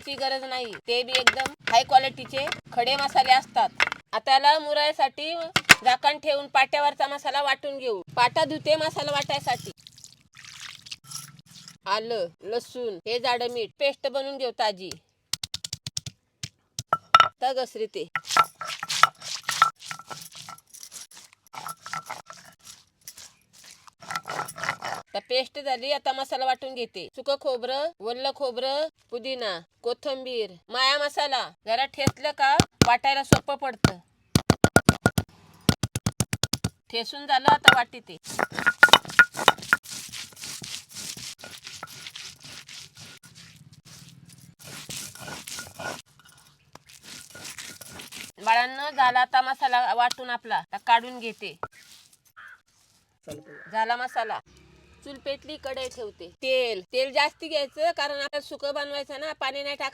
वापरायची गरज नाही, ते बी एकदम हाय क्वालिटीचे खडे मसाले असतात. आता याला मुरायसाठी झाकण ठेवून पाट्यावरचा मसाला वाटून घेऊ. पाटा धुते मसाला वाटायसाठी. आलं, लसूण, हे जाडं मीठ पेस्ट बनवून घेऊ ताजी. घसरी ते पेस्ट झाली. आता मसाला वाटून घेते. सुकं खोबरं, वल्ल खोबरं, पुदिना, कोथिंबीर, माया मसाला. जरा ठेचलं का वाटायला सोपं पडतं. ठेसून झालं, आता वाटीते. बाळांनो, झाला आता मसाला वाटून आपला. काढून घेते. झाला मसाला. चूल पेटली, कढई ठेवते. तेल जास्ती घ्यायचं, कारण आपल्याला सुकं बनवायचं ना, पाणी नाही टाक.